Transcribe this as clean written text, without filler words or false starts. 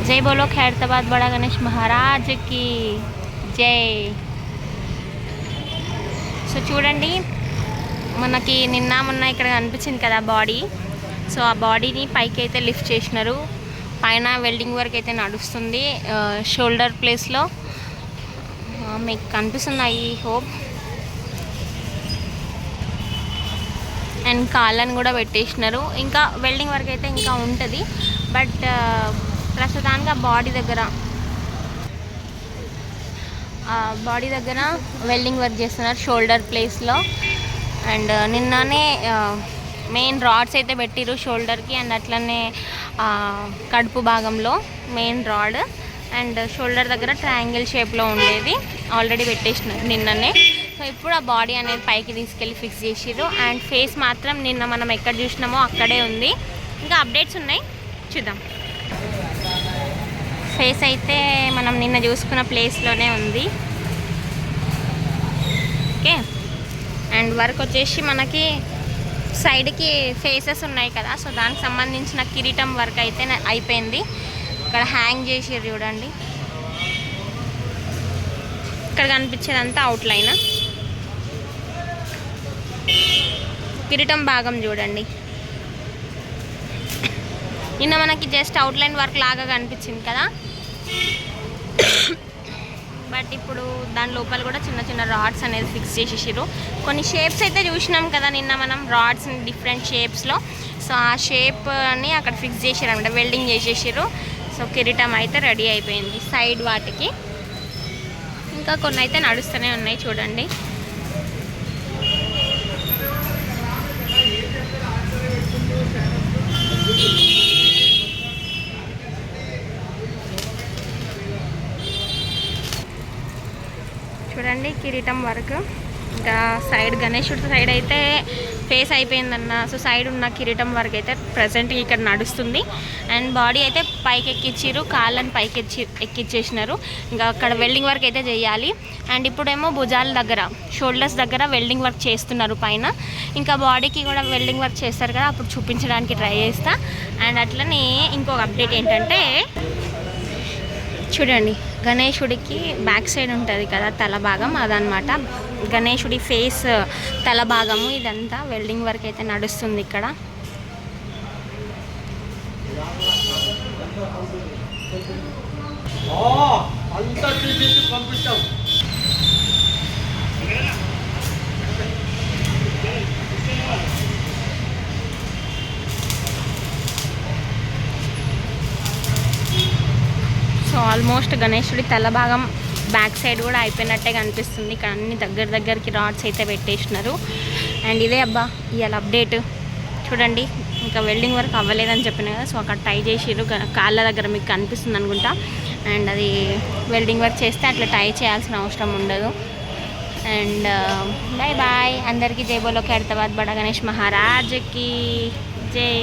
జై బోలో ఖైరతాబాద్ బడా గణేష్ మహారాజ్ కి జై. సో చూడండి, మనకి నిన్న మొన్న ఇక్కడ కనిపించింది కదా బాడీ. సో ఆ బాడీని పైకి అయితే లిఫ్ట్ చేసినారు. పైన వెల్డింగ్ వర్క్ అయితే నడుస్తుంది షోల్డర్ ప్లేస్లో. మీకు కనిపిస్తుంది ఐ హోప్. అండ్ కాళ్ళని కూడా పెట్టేసినారు. ఇంకా వెల్డింగ్ వర్క్ అయితే ఇంకా ఉంటుంది. బట్ ప్రస్తుతానికి బాడీ దగ్గర వెల్డింగ్ వర్క్ చేస్తున్నారు షోల్డర్ ప్లేస్లో. అండ్ నిన్ననే మెయిన్ రాడ్స్ అయితే పెట్టిరు షోల్డర్కి. అండ్ అట్లనే కడుపు భాగంలో మెయిన్ రాడ్ అండ్ షోల్డర్ దగ్గర ట్రయాంగిల్ షేప్లో ఉండేది ఆల్రెడీ పెట్టేసినారు నిన్ననే. సో ఇప్పుడు ఆ బాడీ అనేది పైకి తీసుకెళ్ళి ఫిక్స్ చేసిర్రు. అండ్ ఫేస్ మాత్రం నిన్న మనం ఎక్కడ చూసినామో అక్కడే ఉంది. ఇంకా అప్డేట్స్ ఉన్నాయి, చూద్దాం. ఫేస్ అయితే మనం నిన్న చూసుకున్న ప్లేస్లోనే ఉంది. ఓకే. అండ్ వర్క్ వచ్చేసి మనకి సైడ్కి ఫేసెస్ ఉన్నాయి కదా, సో దానికి సంబంధించిన కిరీటం వర్క్ అయితే అయిపోయింది. ఇక్కడ హ్యాంగ్ చేసిర్రు చూడండి. ఇక్కడ కనిపించేదంతా అవుట్లైన్. కిరీటం భాగం చూడండి. నిన్న మనకి జస్ట్ అవుట్లైన్ వర్క్ లాగా కనిపించింది కదా, బట్ ఇప్పుడు దాని లోపల కూడా చిన్న చిన్న రాడ్స్ అనేది ఫిక్స్ చేసేసారు. కొన్ని షేప్స్ అయితే చూసినాం కదా నిన్న మనం, రాడ్స్ డిఫరెంట్ షేప్స్లో. సో ఆ షేప్ని అక్కడ ఫిక్స్ చేసారు అనమాట, వెల్డింగ్ చేసేసారు. సో కిరీటం అయితే రెడీ అయిపోయింది సైడ్ వాటికి. ఇంకా కొన్ని అయితే నడుస్తూనే ఉన్నాయి చూడండి. చూడండి కిరీటం వర్క్. ఇంకా సైడ్ గణేశుడి సైడ్ అయితే ఫేస్ అయిపోయిందన్న. సో సైడ్ ఉన్న కిరీటం వర్క్ అయితే ప్రజెంట్ ఇక్కడ నడుస్తుంది. అండ్ బాడీ అయితే పైకి ఎక్కించారు, కాళ్ళని పైకి ఎక్కించేసినారు. ఇంకా అక్కడ వెల్డింగ్ వర్క్ అయితే చేయాలి. అండ్ ఇప్పుడేమో భుజాల దగ్గర షోల్డర్స్ దగ్గర వెల్డింగ్ వర్క్ చేస్తున్నారు పైన. ఇంకా బాడీకి కూడా వెల్డింగ్ వర్క్ చేస్తారు కదా, అప్పుడు చూపించడానికి ట్రై చేస్తా. అండ్ అట్లనే ఇంకొక అప్డేట్ ఏంటంటే, చూడండి గణేశుడికి బ్యాక్ సైడ్ ఉంటుంది కదా తల భాగం, అదనమాట గణేశుడి ఫేస్ తల భాగము. ఇదంతా వెల్డింగ్ వర్క్ అయితే నడుస్తుంది ఇక్కడ. సో ఆల్మోస్ట్ గణేశుడి తల భాగం బ్యాక్ సైడ్ కూడా అయిపోయినట్టే కనిపిస్తుంది. ఇక్కడ అన్ని దగ్గరికి రాడ్స్ అయితే పెట్టేసినారు. అండ్ ఇదే అబ్బా ఇవాళ అప్డేట్. చూడండి ఇంకా వెల్డింగ్ వర్క్ అవ్వలేదని చెప్పిన కదా, సో అక్కడ టై చేసిర్రు కాళ్ళ దగ్గర, మీకు కనిపిస్తుంది అనుకుంటా. అండ్ అది వెల్డింగ్ వర్క్ చేస్తే అట్లా టై చేయాల్సిన అవసరం ఉండదు. అండ్ బాయ్ బాయ్ అందరికీ. జై బోలో ఖైరతాబాద్ బడా గణేష్ మహారాజ్కి జై.